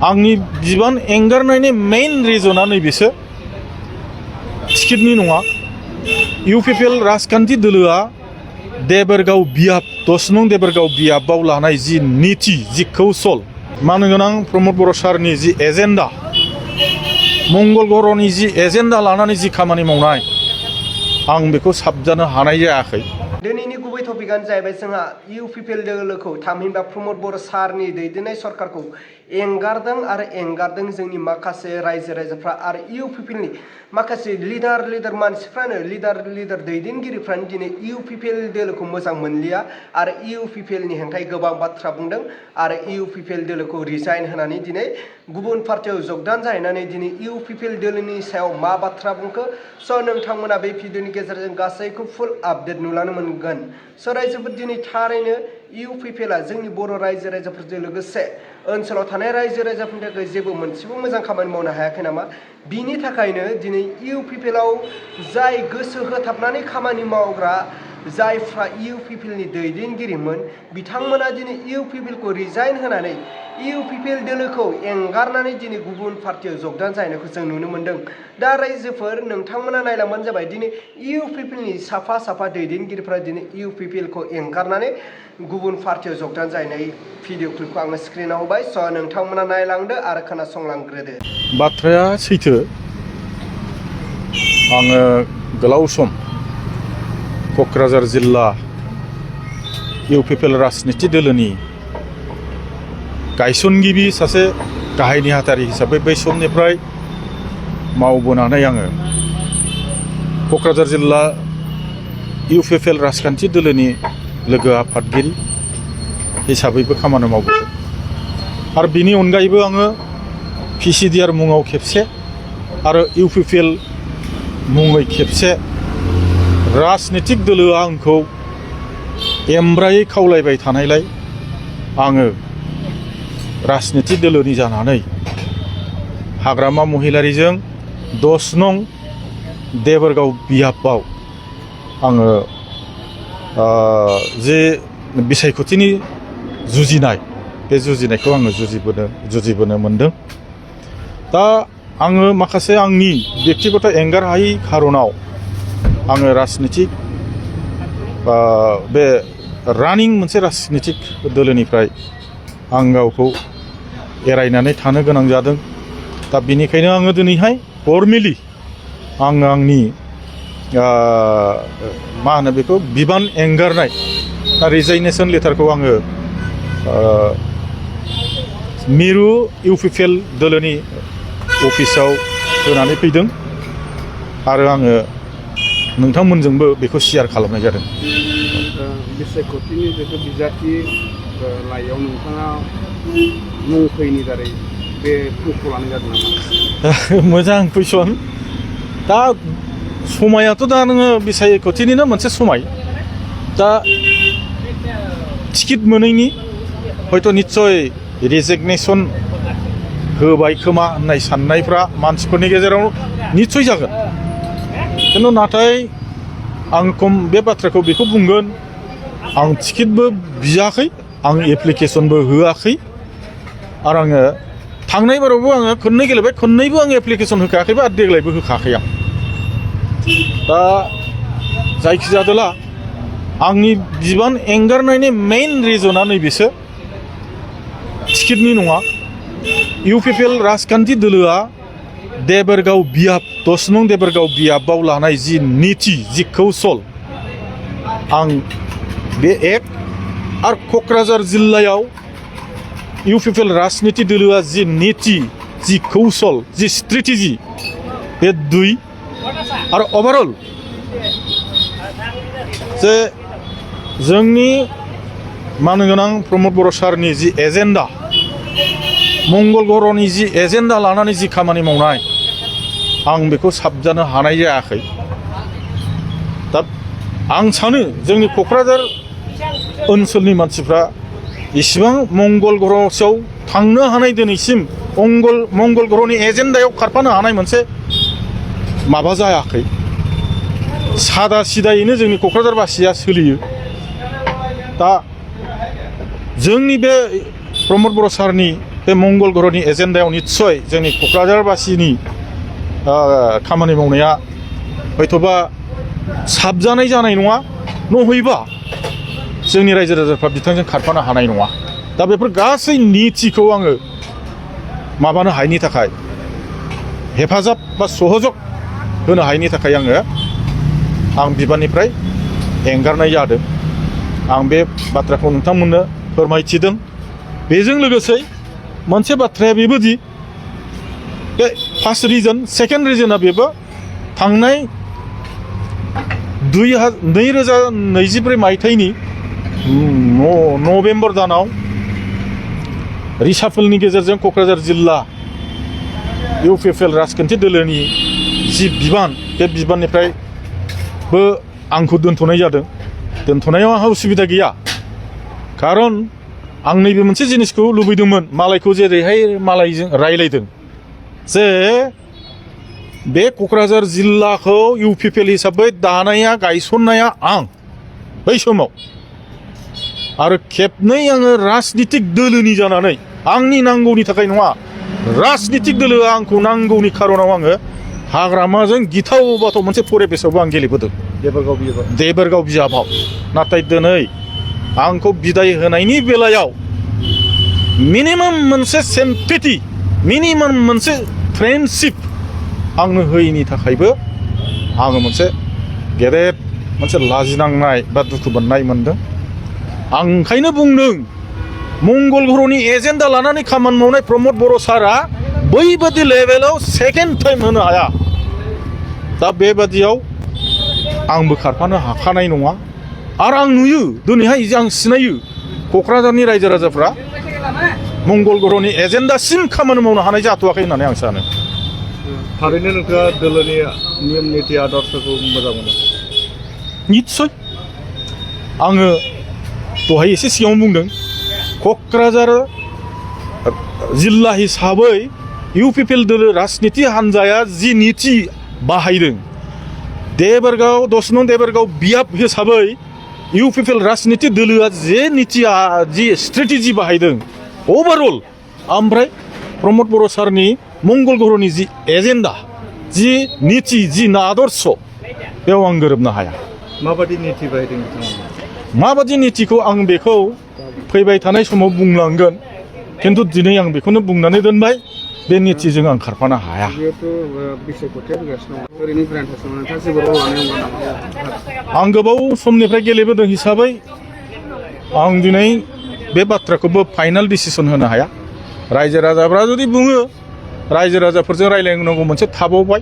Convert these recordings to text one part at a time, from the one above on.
आंनि बिबान एंगारनायनि मेइन रिजना नैबेसो टिकेटनि नङा इउपिपिएल राजखान्थि दोलोआ देबरगाव बियाब 10 नं देबरगाव बियाबाव लानाय जि नीति जि कौशल मानगोनां प्रमद बर' सारनि जि एजेन्डा मंगल ग्रहनि जि एजेन्डा लानानै जि खामानि मावनाय आं बेखौ साबजानो हानाय जायाखै। दिनैनि गुबै टपिकआनो जाहैबाय जोंहा इउपिपिएल दोलोखौ थामहिनबा प्रमद बर' सारनि दैदेननाय सरकारखौ एंगारदों जोंनि माखासे रायजो राजाफ्रा आरो इउपिपिएलनि माखासे लिडार मानसिफ्रानो लिडार दैदेनगिरिफ्रानो दिनै इउपिपिएल दोलोखौ मोजां मोनलिया आरो इउपिपिएलनि हेंथायै गोबां बाथ्रा बुंदों आरो इउपिपिएल दोलोखौ रिजाइन होनानै दिनै गुबुन पार्टियाव जगदान जाहैनानै दिनै इउपिपिएल दोलोनि सायाव मा बाथ्रा बुंखो स' नोंथांमोना बे भिडिअनि गेजेरजों गासैखौ फुल आपडेट नुलानो मोनगोन। स' रायजोफोर दिनै थारैनो इउपिपिएलआ जोंनि बर' रायजो राजाफोरजों लोगोसे ओनसोलाव थानाय रायजो राजाफोरनि थाखाय जेबो मोनसेबो मोजां खामानि मावनो हायाखै नामा? बिनि थाखायनो दिनै इउपिपिएलआव जाय गोसो होथाबनानै खामानि मावग्रा जायफ्रा इउपिपिएलनि दैदेनगिरिमोन बिथांमोना दिनै इउपिपिएलखौ रिजाइन होनानै इउपिपिएल दोलोखौ एंगारनानै दिनै गुबुन पार्टियाव जगदान जाहैनायखौ जों नुनो मोन्दों। दा रायजोफोर नोंथांमोना नायलांबानो जाबाय दिनै इउपिपिएलनि साफा दैदेनगिरिफ्रा दिनै इउपिपिएलखौ एंगारनानै गुबुन पार्टियाव जगदान जाहैनाय भिडिअ क्लिपखौ आङो स्क्रिनाव होबाय। स' नोंथांमोना नायलांदो आरो खोनासंलांग्रोदो। बाथ्राया सैथो। आङो गोलाव सम क'क्राझार जिल्ला इउपिपिएल राजनिति दोलोनि गायसनगिरि सासे गाहाय नेहाथारि हिसाबै बै समनिफ्राय मावबोनानै आङो क'क्राझार जिल्ला इउपिपिएल राजखान्थि दोलोनि लोगो आफादगिरि हिसाबैबो खामानि मावबोदों आरो बिनि अनगायैबो आङो पिसिडिआर मुङाव खेबसे आरो इउपिपिएल मुङै खेबसे राजनितिक दोलोआ आंखौ एमब्रायै खावलायबाय थानायलाय आङो राजनितिक दोलोनि जानानै हाग्रामा महिलारिजों 10 नं देबरगाव बियाबाव आङो जे बिसायख'थिनि जुजिनाय बे जुजिनायखौ आङो जुजिबोनो मोनदों। दा आङो माखासे आंनि बेक्तिगत एंगार हायै खारनाव आङो राजनितिक बे रानिं मोनसे राजनितिक दोलोनिफ्राय आं गावखौ एरायनानै थानो गोनां जादों। दा बेनिखायनो आङो दिनैहाय फर्मेलि आङो आंनि मा होनो बेखौ बिबान एंगारनाय रिजाइनेसन लेटारखौ आङो मिरु इउपिपिएल दोलोनि अफिसाव होनानै फैदों आरो आङो नोंथांमोनजोंबो बेखौ शेयार खालामनाय जादों। बिसायख'थिनि जितु बिजाथि लाइयाव नोंथाङा मुं फैनि दारै बे मुंखौ लानाय जादों नामा? मोजां कुइसन। दा समायाथ' दा नोङो बिसायख'थिनिनो मोनसे समाय। दा टिकेट मोनैनि हयथ' निस्सय रिजिगनेसन होबाय खोमा होननाय साननायफ्रा मानसिफोरनि गेजेराव निस्सय जागोन। खिन्थु नाथाय आं बे बाथ्राखौ बेखौ बुंगोन आं टिकेटबो बियाखै आं एप्लिकेसनबो होआखै आरो आङो थांनाय बारावबो आङो खननै गेलेबाय खननैबो आं एप्लिकेसन होखायाखैबा आरो देग्लायबो होखायाखै आं। दा जायखिजादोला आंनि बिबान एंगारनायनि मेइन रिजना नैबेसो टिकेटनि नङा इउपिपिएल राजखान्थि दोलोआ देबरगाव बियाब 10 नं देबरगाव बियाबाव लानाय जि नीति जि कौशल आं बे एक आरो क'क्राझार जिल्लायाव इउपिपिएल राजनिति दोलोआ जि नीति जि कौशल जि स्ट्रेटेजि बे 2 आरो ओभारअल जे जोंनि मानगोनां प्रमद बर' सारनि जि एजेन्डा मंगल ग्रहनि जि एजेन्डा लानानै जि खामानि मावनाय आं बेखौ साबजानो हानाय जायाखै। दा आं सानो जोंनि क'क्राझार ओनसोलनि मानसिफ्रा इसिबां मंगल ग्रहआव थांनो हानाय दिनैसिम मंगल ग्रहनि एजेन्डायाव खारफानो हानाय मोनसे माबा जायाखै। सादा सिदायैनो जोंनि क'क्राझारबासिया सोलियो। दा जोंनि बे प्रमद बर' सारनि बे मंगल ग्रहनि एजेन्डायाव निस्सय जोंनि क'क्राझारबासिनि खामानि मावनाया हयथ'बा साबजानाय जानाय नङा नहयबा जोंनि रायजो राजाफ्रा बिथांजों खारफानो हानाय नङा दा बेफोर गासै नितिखौ आङो माबानो हायैनि थाखाय हेफाजाब बा सहजग होनो हायैनि थाखाय आं बिबाननिफ्राय एंगारनाय जादों आं बे बाथ्राखौ नोंथांमोननो फोरमायथिदों बेजों लोगोसे मोनसे बाथ्राया बेबोदि बे फार्स्ट रिजन सेकेन्ड रिजना बेबो थांनाय 2024 मायथाइनि नभेम्बर दानाव रिसाफलनि गेजेरजों क'क्राझार जिल्ला इउपिपिएल राजखान्थि दोलोनि जि बिबान बे बिबाननिफ्रायबो आंखौ दोनथ'नाय जादों दोनथ'नायाव आंहा उसुबिदा गैया खारन आं नैबे मोनसे जिनिसखौ लुबैदोंमोन मालायखौ जेरैहाय मालायजों रायलायदों जे बे क'क्राझार जिल्लाखौ इउपिपिएल हिसाबै दानाया गायसननाया आं बै समाव आरो खेबनै आङो राजनितिक दोलोनि जानानै आंनि नांगौनि थाखाय नङा राजनितिक दोलोआ आंखौ नांगौनि खारनाव आङो हाग्रामाजों गिथाव बाथाव मोनसे फरिबेसावबो आं गेलेबोदों देबोरगाव बिजाबाव नाथाय दिनै आंखौ बिदाय होनायनि बेलायाव मिनिमाम मोनसे सिम्पेथि मिनिमाम मोनसे फ्रेन्डशिप आंनो होयैनि थाखायबो आङो मोनसे गेदेर मोनसे लाजिनांनाय बा दुखु मोननाय मोनदों आं ओंखायनो बुंदों मंगल ग्रहनि एजेन्डा लानानै खामानि मावनाय प्रमद बर' सारा बैबादि लेभेलाव सेकेन्ड टाइम होनो हाया दा बेबादियाव आंबो खारफानो हाखानाय नङा आरो आं नुयो दिनैहाय आं सिनायो क'क्राझारनि रायजो राजाफ्रा मंगल ग्रहनि एजेन्डासिम खामानि मावनो हानाय जाथ'वाखै होननानै आं सानो थारैनो नोंथाङा दोलोनि नियम निति आदर्शखौ मोजां मोनो निस्सय आङो दहाय एसे सिगाङाव बुंदों क'क्राझार जिल्ला हिसाबै इउपिपिएल दोलो राजनिति हान्जाया जि निति बाहायदों देबोरगाव 10 नं देबोरगाव बियाब हिसाबै इउपिपिएल राजनिति दोलोआ जे नितिया जि स्ट्रेटेजि बाहायदों ओभारअल ओमफ्राय प्रमद बर' सारनि मंगल ग्रहनि जि एजेन्डा जि निति जि आदर्श बेयाव आं गोरोबनो हाया माबादि निति बाहायदों बिथांमोना माबादि नितिखौ आं बेखौ फैबाय थानाय समाव बुंलांगोन खिन्थु दिनै आं बेखौनो बुंनानै दोनबाय बे नितिजों आं खारफानो हाया आं गोबाव समनिफ्राय गेलेबोदों हिसाबै आं दिनै बे बाथ्राखौबो फाइनाल डिसिसन होनो हाया रायजो राजाफ्रा जुदि बुङो रायजो राजाफोरजों रायलायनांगौ मोनसे थाबावबाय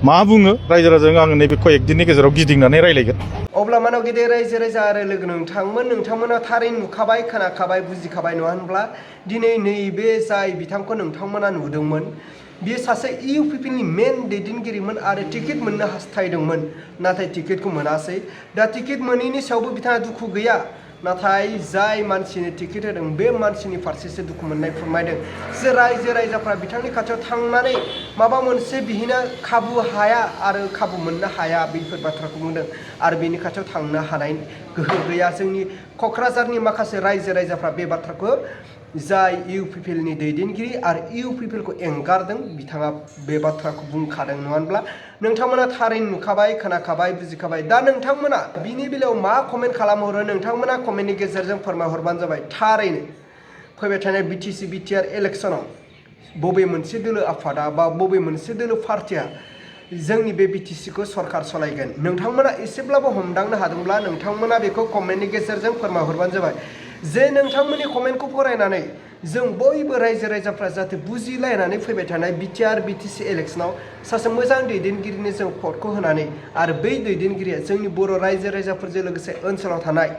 मा बुङो रायजो राजाजों आङो नैबे कयेक दिननि गेजेराव गिदिंनानै रायलायगोन अब्ला मानाव गेदेर रायजो राजा आरो लोगो नोंथांमोना थारैनो नुखाबाय खोनाखाबाय बुजिखाबाय नङा होनब्ला दिनै नैबे जाय बिथांखौ नोंथांमोना नुदोंमोन बियो सासे इउपिपिएलनि मेन दैदेनगिरिमोन आरो टिकेट मोननो हास्थायदोंमोन नाथाय टिकेटखौ मोनासै दा टिकेट मोनैनि सायावबो बिथाङा दुखु गैया नाथाय जाय मानसिनो टिकेट होदों बे मानसिनि फारसेसो दुखु मोननाय फोरमायदों जे रायजो राजाफ्रा बिथांनि खाथियाव थांनानै माबा मोनसे बिहैनो खाबु हाया आरो खाबु मोननो हाया बेफोर बाथ्राखौ बुंदों आरो बेनि खाथियाव थांनो हानाय गोहो गैया जोंनि क'क्राझारनि माखासे रायजो राजाफ्रा बे बाथ्राखौ जाय इउपिपिएलनि दैदेनगिरि आरो इउपिपिएलखौ एंगारदों बिथाङा बे बाथ्राखौ बुंखादों नङा होनब्ला नोंथांमोना थारैनो नुखाबाय खोनाखाबाय बुजिखाबाय दा नोंथांमोना बिनि बेलायाव मा कमेन्ट खालामहरो नोंथांमोना कमेन्टनि गेजेरजों फोरमायहरबानो जाबाय थारैनो फैबाय थानाय बिटिसि बिटिआर इलेक्सनाव बबे मोनसे दोलो आफादा बा बबे मोनसे दोलो पार्टिया जोंनि बे बिटिसिखौ सरकार सालायगोन नोंथांमोना एसेब्लाबो हमदांनो हादोंब्ला नोंथांमोना बेखौ कमेन्टनि गेजेरजों फोरमायहरबानो जाबाय जे नोंथांमोननि कमेन्टखौ फरायनानै जों बयबो रायजो राजाफ्रा जाहाथे बुजिलायनानै फैबाय थानाय बिटिआर बिटिसि इलेक्सनाव सासे मोजां दैदेनगिरिनि जों भटखौ होनानै आरो बै दैदेनगिरिया जोंनि बर' रायजो राजाफोरजों लोगोसे ओनसोलाव थानाय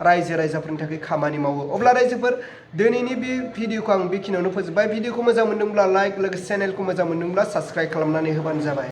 रायजो राजाफोरनि थाखाय खामानि मावो अब्ला रायजोफोर दिनैनि बे भिडिअखौ आं बेखिनियावनो फोजोबबाय भिडिअखौ मोजां मोनदोंब्ला लाइक लोगोसे चेनेलखौ मोजां मोनदोंब्ला साबस्क्राइब खालामनानै होबानो जाबाय